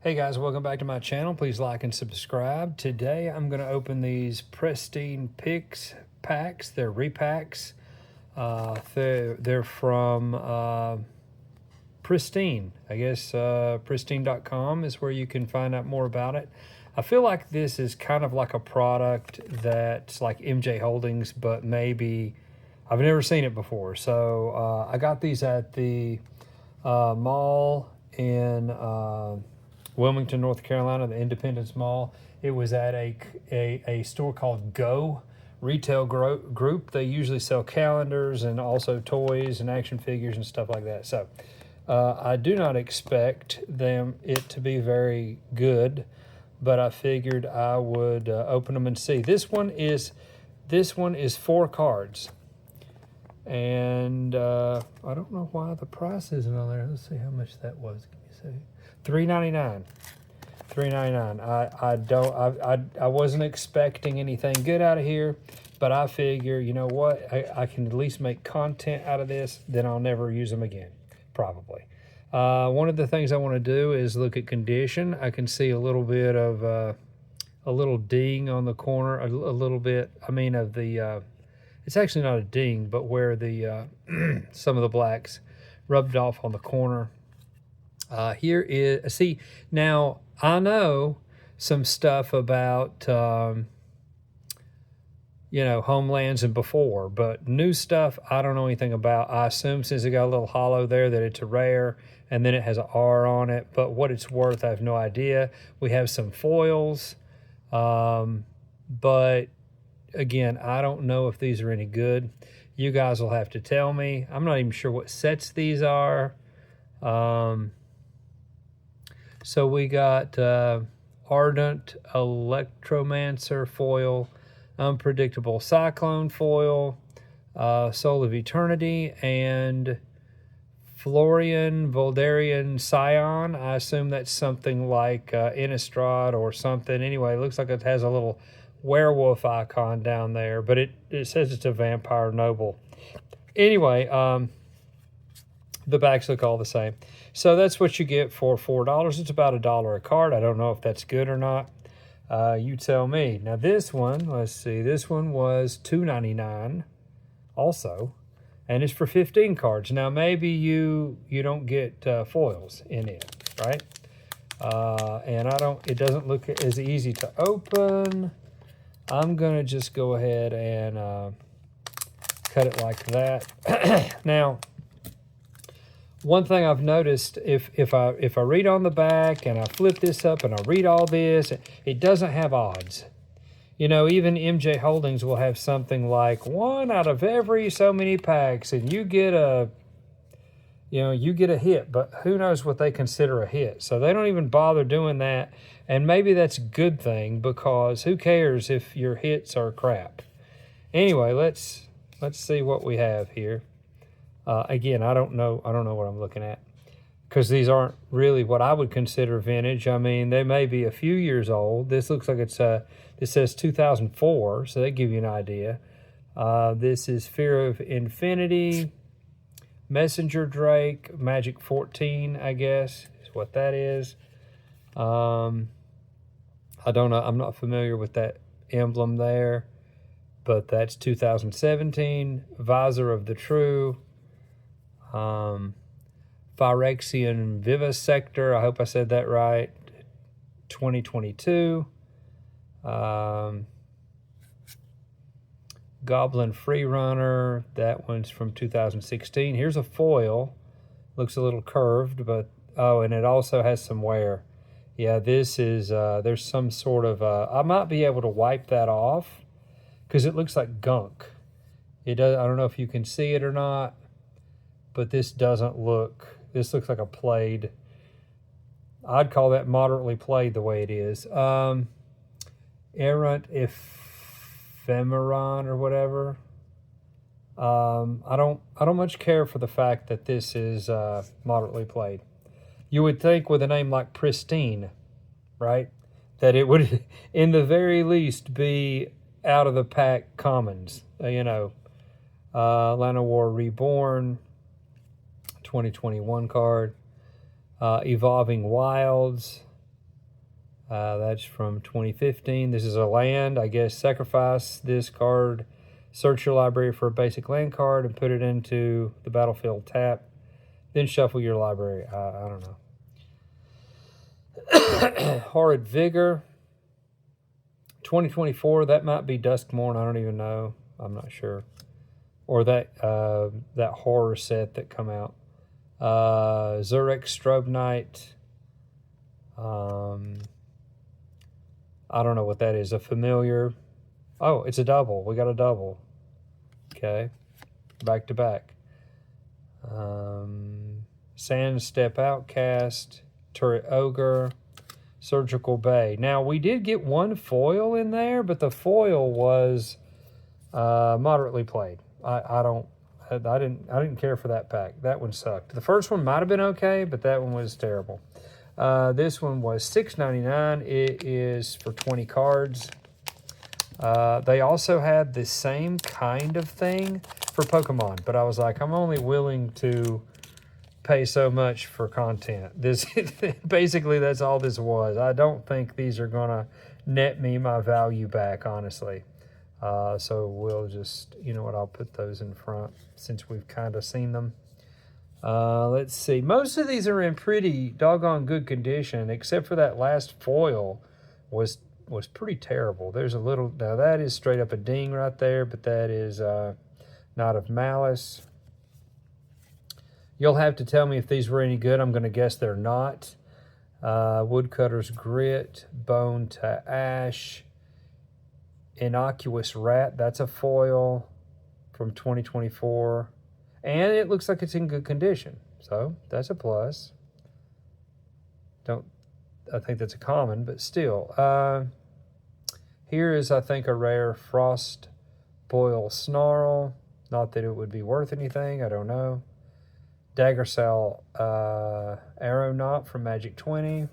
Hey guys, welcome back to my channel. Please like and subscribe. Today I'm going to open these Presstine packs. They're repacks. They're from Presstine. I guess Presstine.com is where you can find out more about it. I feel like this is kind of like a product that's like MJ Holdings, but maybe I've never seen it before. So I got these at the mall in Wilmington, North Carolina, the Independence Mall. It was at a store called Go Retail Group. They usually sell calendars and also toys and action figures and stuff like that. So I do not expect it to be very good, but I figured I would open them and see. This one is 4 cards. And I don't know why the price isn't on there. Let's see how much that was. Can you see? $3.99. $3.99. I wasn't expecting anything good out of here, but I figure, you know what? I can at least make content out of this. Then I'll never use them again, probably. One of the things I want to do is look at condition. I can see a little bit of a little ding on the corner, a little bit. I mean, of the. It's actually not a ding, but where the some of the blacks rubbed off on the corner. Here is, see, now I know some stuff about, Homelands and before, but new stuff I don't know anything about. I assume since it got a little hollow there that it's a rare, and then it has an R on it, but what it's worth, I have no idea. We have some foils, but again, I don't know if these are any good. You guys will have to tell me. I'm not even sure what sets these are. So we got Ardent Electromancer foil, Unpredictable Cyclone foil, Soul of Eternity, and Florian Voldarian Scion. I assume that's something like Innistrad or something. Anyway, it looks like it has a little werewolf icon down there, but it says it's a vampire noble. Anyway, the backs look all the same. So that's what you get for $4. It's about $1 a card. I don't know if that's good or not. You tell me. Now this one, let's see, this one was $2.99 also, and it's for 15 cards. Now maybe you don't get foils in it, right? And it doesn't look as easy to open. I'm gonna just go ahead and cut it like that. Now, one thing I've noticed, if I read on the back and I flip this up and I read all this, it doesn't have odds. You know, even MJ Holdings will have something like 1 out of every so many packs, and you get a hit, but who knows what they consider a hit. So they don't even bother doing that, and maybe that's a good thing, because who cares if your hits are crap. Anyway, let's see what we have here. Again, I don't know what I'm looking at, because these aren't really what I would consider vintage. I mean, they may be a few years old. This looks like it says 2004, so they give you an idea. This is Fear of Infinity, Messenger Drake, Magic 14, I guess, is what that is. I don't know. I'm not familiar with that emblem there, but that's 2017. Visor of the True. Phyrexian Vivisector, I hope I said that right, 2022. Goblin Freerunner, that one's from 2016. Here's a foil, looks a little curved, but and it also has some wear. Yeah, this is there's some sort of I might be able to wipe that off, because it looks like gunk. It does. I don't know if you can see it or not, but this looks like a played. I'd call that moderately played the way it is. Errant Ephemeron or whatever. I don't much care for the fact that this is moderately played. You would think with a name like Pristine, right, that it would in the very least be out of the pack commons. Llanowar Reborn, 2021 card. Evolving Wilds, That's from 2015. This is a land, I guess. Sacrifice this card, search your library for a basic land card, and put it into the battlefield tap. Then shuffle your library. I don't know. Horrid Vigor. 2024, that might be Duskmourn. I don't even know. I'm not sure. Or that horror set that come out. Zurich Strobe Knight. I don't know what that is. A familiar. Oh, it's a double. We got a double. Okay. Back to back. Sand Step Outcast. Turret Ogre. Surgical Bay. Now, we did get one foil in there, but the foil was moderately played. I didn't care for that pack. That one sucked. The first one might have been okay, but that one was terrible. This one was $6.99. It is for 20 cards. They also had the same kind of thing for Pokemon, but I was like, I'm only willing to pay so much for content. This basically, that's all this was. I don't think these are gonna net me my value back, honestly. So we'll just, you know what, I'll put those in front since we've kind of seen them. Let's see. Most of these are in pretty doggone good condition, except for that last foil was pretty terrible. There's a little, now that is straight up a ding right there, but that is not of malice. You'll have to tell me if these were any good. I'm going to guess they're not. Woodcutter's Grit, Bone to Ash, Innocuous Rat, that's a foil from 2024. And it looks like it's in good condition. So that's a plus. I think that's a common, but still. Here is, I think, a rare Frost Boil Snarl. Not that it would be worth anything, I don't know. Daggersail Aeronaut from Magic 20.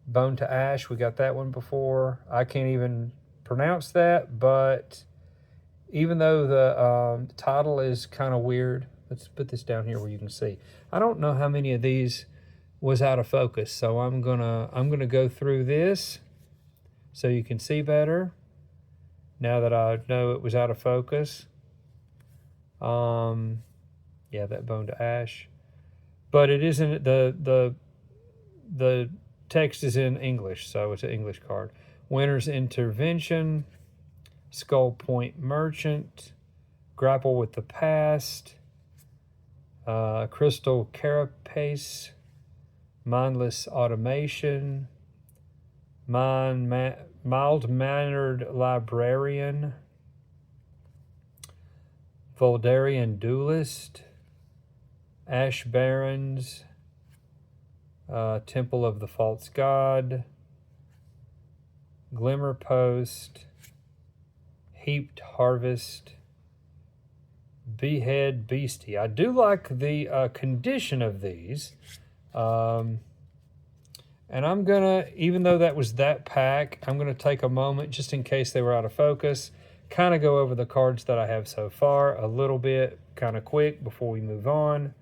Bone to Ash, we got that one before. I can't even pronounce that, but even though the title is kind of weird, let's put this down here where you can see. I don't know how many of these was out of focus, so I'm gonna go through this so you can see better. Now that I know it was out of focus. Yeah, that Bone to Ash, but it isn't. The text is in English, so it's an English card. Winter's Intervention, Skull Point Merchant, Grapple with the Past, Crystal Carapace, Mindless Automation, Mild-Mannered Librarian, Voldarian Duelist, Ash Barons, Temple of the False God, Glimmer Post, Heaped Harvest, Behead Beastie. I do like the condition of these. And I'm going to, even though that was that pack, I'm going to take a moment just in case they were out of focus, kind of go over the cards that I have so far a little bit, kind of quick before we move on.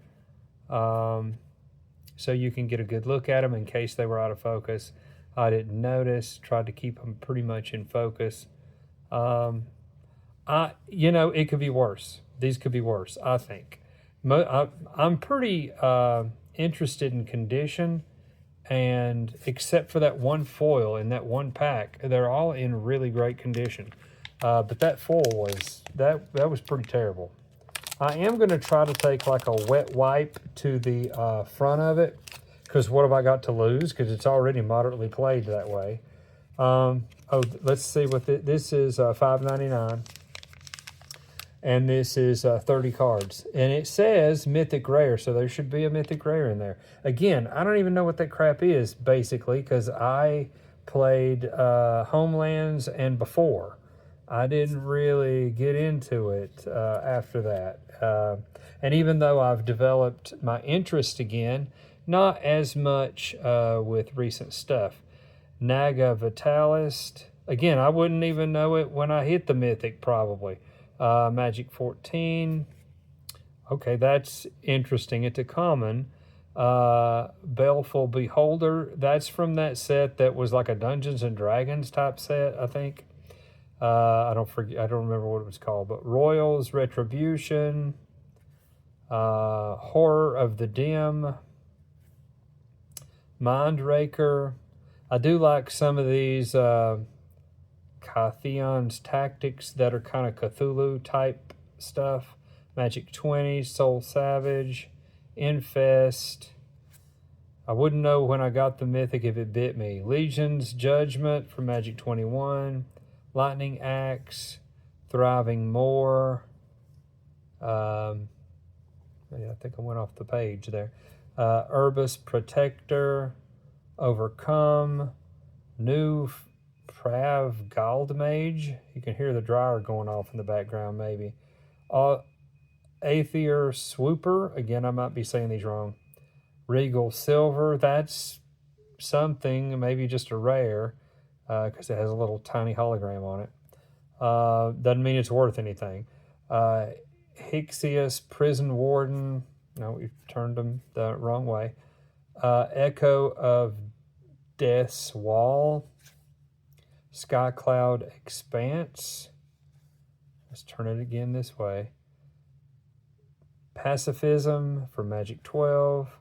So you can get a good look at them in case they were out of focus. I didn't notice, tried to keep them pretty much in focus. You know, it could be worse. These could be worse, I think. I'm pretty interested in condition, and except for that one foil in that one pack, they're all in really great condition. But that foil was, that was pretty terrible. I am going to try to take like a wet wipe to the front of it, because what have I got to lose? Because it's already moderately played that way. Oh, let's see what this is. $5.99, and this is 30 cards, and it says Mythic Rare, so there should be a Mythic Rare in there. Again, I don't even know what that crap is, basically, because I played Homelands and before. I didn't really get into it after that. And even though I've developed my interest again, not as much with recent stuff. Naga Vitalist. Again, I wouldn't even know it when I hit the Mythic, probably. Magic 14. Okay, that's interesting. It's a common. Baleful Beholder. That's from that set that was like a Dungeons and Dragons type set, I think. I don't remember what it was called, but Royals, Retribution, Horror of the Dim, Mindraker. I do like some of these Cathion's Tactics that are kind of Cthulhu type stuff. Magic 20, Soul Savage, Infest. I wouldn't know when I got the Mythic if it bit me. Legion's Judgment from Magic 21. Lightning Axe, Thriving More. Yeah, I think I went off the page there. Urbis Protector, Overcome, New Prav Galdmage. You can hear the dryer going off in the background, maybe. Aether Swooper. Again, I might be saying these wrong. Regal Silver. That's something, maybe just a rare, because it has a little tiny hologram on it. Doesn't mean it's worth anything. Hixius Prison Warden. No, we've turned them the wrong way. Echo of Death's Wall. Sky Cloud Expanse. Let's turn it again this way. Pacifism from Magic 12.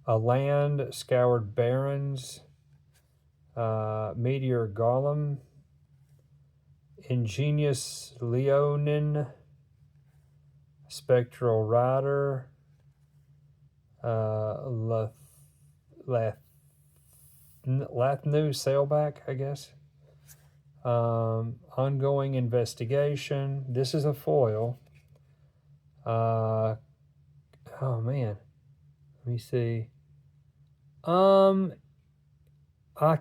A Land, Scoured Barrens. Meteor Golem. Ingenious Leonin. Spectral Rider. Lathnu Sailback, I guess. Ongoing Investigation. This is a foil. Oh man, let me see. I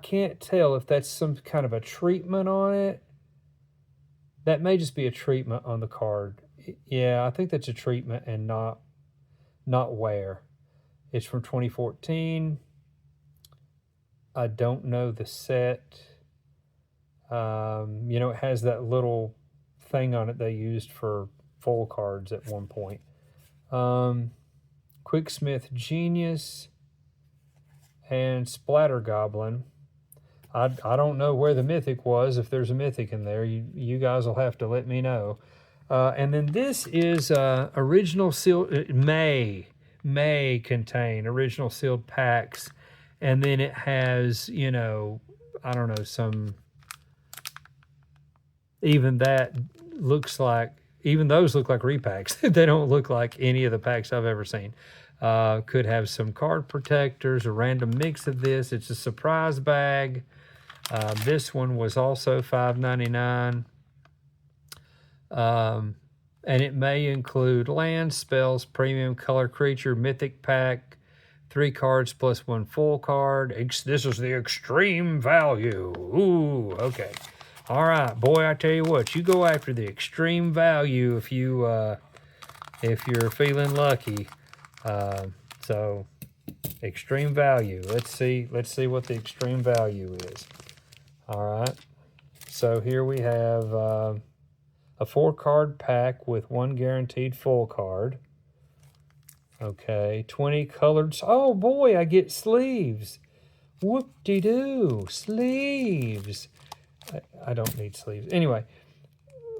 can't tell if that's some kind of a treatment on it. That may just be a treatment on the card. Yeah, I think that's a treatment and not wear. It's from 2014. I don't know the set. It has that little thing on it they used for full cards at one point. Quicksmith Genius and Splatter Goblin. I don't know where the Mythic was. If there's a Mythic in there, you guys will have to let me know. And then this is original sealed. May contain original sealed packs, and then it has, I don't know, some. Even that looks like. Even those look like repacks. They don't look like any of the packs I've ever seen. Could have some card protectors, a random mix of this. It's a surprise bag. This one was also $5.99. And it may include land, spells, premium, color, creature, mythic pack, 3 cards plus 1 full card. This is the extreme value. Ooh, okay. All right, boy, I tell you what, you go after the extreme value if you're feeling lucky. So extreme value. Let's see what the extreme value is. All right. So here we have a 4-card pack with 1 guaranteed full card. Okay, 20 colored. Oh boy, I get sleeves. Whoop-de-doo, sleeves. I don't need sleeves. Anyway,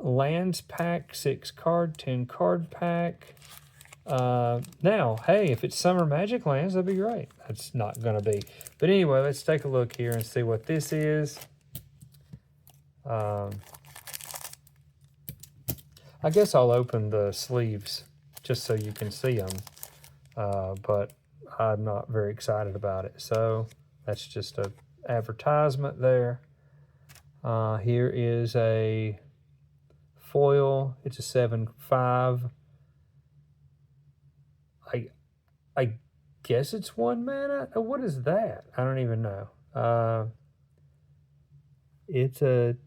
lands pack, 6-card, 10-card pack. Now, hey, if it's Summer Magic Lands, that'd be great. That's not going to be. But anyway, let's take a look here and see what this is. I guess I'll open the sleeves just so you can see them. But I'm not very excited about it. So that's just an advertisement there. Here is a foil. It's a 7/5. I guess it's 1 mana. What is that? I don't even know. It's a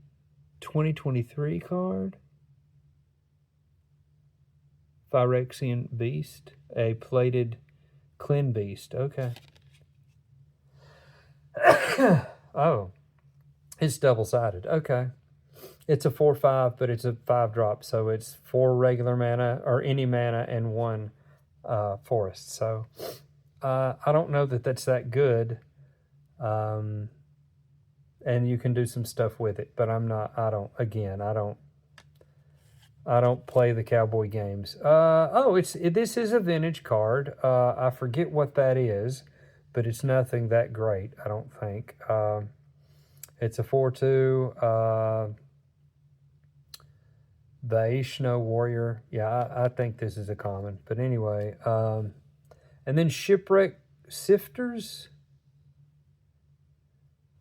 2023 card. Phyrexian Beast, a plated Clean Beast. Okay. Oh, it's double-sided. Okay. It's a 4/5, but it's a 5-drop, so it's 4 regular mana or any mana and 1 forest. So I don't know that that's that good. And you can do some stuff with it, but I don't play the cowboy games. This is a vintage card. I forget what that is, but it's nothing that great, I don't think. It's a 4/2. Vaishno Warrior. Yeah, I think this is a common. But anyway, and then Shipwreck Sifters.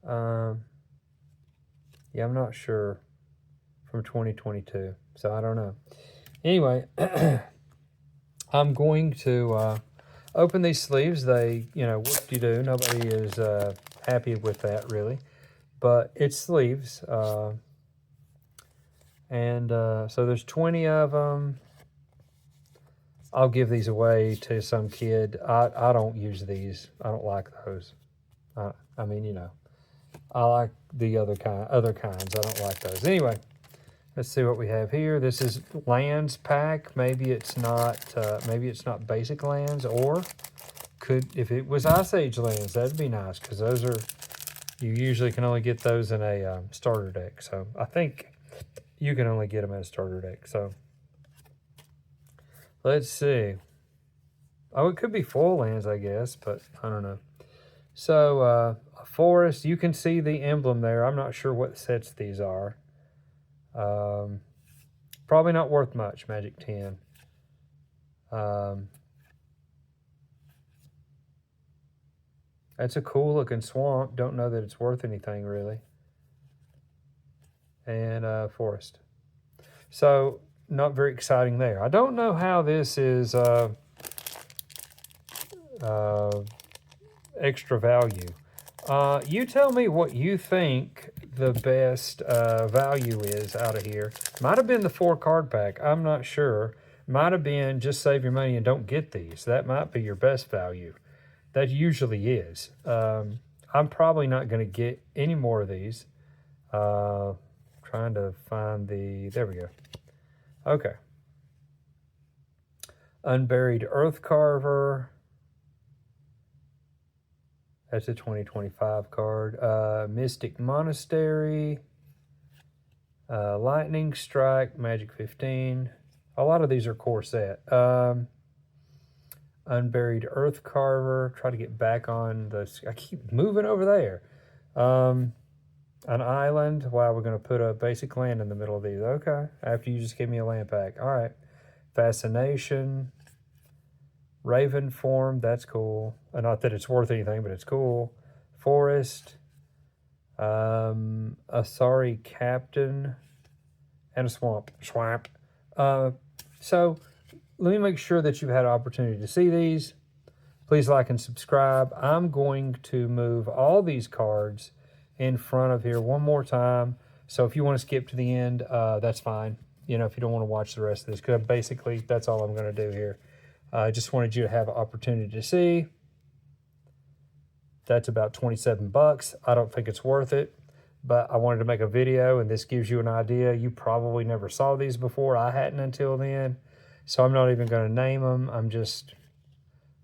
Yeah, I'm not sure. From 2022. So I don't know. Anyway, I'm going to open these sleeves. They, whoop-de-doo. Nobody is happy with that, really. But it's sleeves. So there's 20 of them. I'll give these away to some kid. I don't use these. I don't like those. I mean, I like the other kinds. I don't like those. Anyway, let's see what we have here. This is lands pack. Maybe it's not basic lands, or if it was Ice Age lands, that'd be nice, because those are, you usually can only get those in a starter deck. So I think you can only get them in a starter deck. So let's see. Oh, it could be foil lands, I guess, but I don't know. So a forest, you can see the emblem there. I'm not sure what sets these are. Probably not worth much, Magic 10. That's a cool looking swamp. Don't know that it's worth anything, really. And forest. So not very exciting there. I don't know how this is extra value. You tell me what you think the best value is out of here. Might have been the 4-card pack. I'm not sure. Might have been just save your money and don't get these. That might be your best value. That usually is. I'm probably not going to get any more of these. Trying to find there we go. Okay. Unburied Earth Carver. That's a 2025 card. Mystic Monastery. Lightning Strike. Magic 15. A lot of these are core set. Unburied Earth Carver. Try to get back on I keep moving over there. An island. Wow, we're going to put a basic land in the middle of these. Okay. After you just gave me a land pack. All right. Fascination. Raven form. That's cool. Not that it's worth anything, but it's cool. Forest. Asari Captain. And a swamp. So let me make sure that you've had an opportunity to see these. Please like and subscribe. I'm going to move all these cards in front of here one more time. So if you want to skip to the end, that's fine. If you don't want to watch the rest of this, because basically that's all I'm going to do here. I just wanted you to have an opportunity to see. That's about $27. I don't think it's worth it, but I wanted to make a video, and this gives you an idea. You probably never saw these before. I hadn't until then. So I'm not even going to name them. I'm just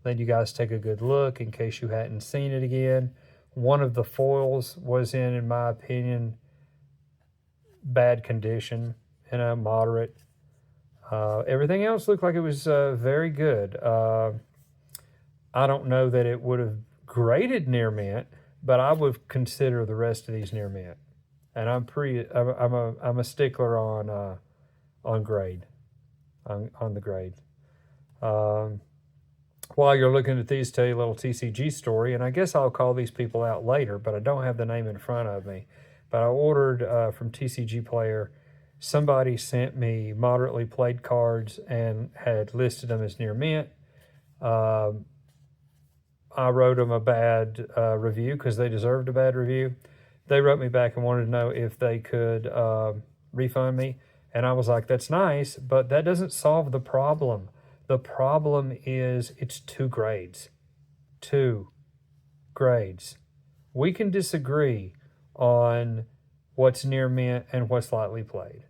letting you guys take a good look in case you hadn't seen it again. One of the foils was in my opinion, bad condition, moderate. Everything else looked like it was very good. I don't know that it would have graded near mint, but I would consider the rest of these near mint. And I'm a stickler on grade, on the grade. While you're looking at these, tell you a little TCG story, and I guess I'll call these people out later, but I don't have the name in front of me. But I ordered from TCG Player. Somebody sent me moderately played cards and had listed them as near mint. I wrote them a bad review because they deserved a bad review. They wrote me back and wanted to know if they could refund me. And I was like, that's nice, but that doesn't solve the problem. The problem is it's 2 grades. 2 grades. We can disagree on what's near mint and what's lightly played.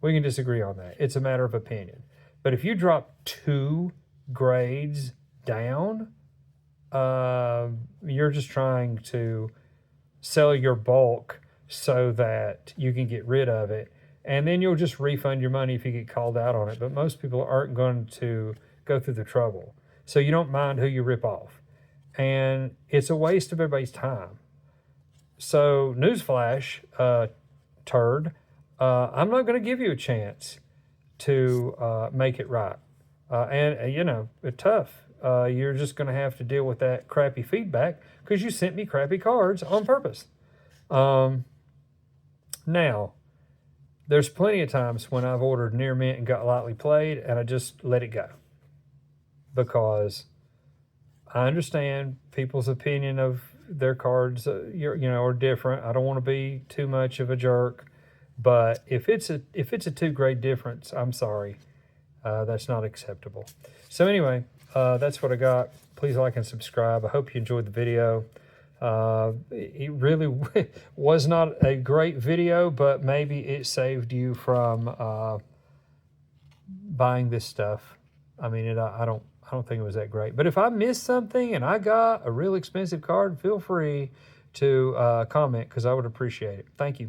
We can disagree on that. It's a matter of opinion. But if you drop 2 grades down, you're just trying to sell your bulk so that you can get rid of it, and then you'll just refund your money if you get called out on it. But most people aren't going to go through the trouble, so you don't mind who you rip off, and it's a waste of everybody's time. So newsflash, turd, I'm not going to give you a chance to make it right. And you know, it's tough. You're just going to have to deal with that crappy feedback because you sent me crappy cards on purpose. Now, there's plenty of times when I've ordered near mint and got lightly played, and I just let it go because I understand people's opinion of their cards, you know, are different. I don't want to be too much of a jerk, but if it's a 2-grade difference, I'm sorry, that's not acceptable. So anyway, that's what I got. Please like and subscribe. I hope you enjoyed the video. It really was not a great video, but maybe it saved you from buying this stuff. I mean, I don't think it was that great. But if I missed something and I got a real expensive card, feel free to comment because I would appreciate it. Thank you.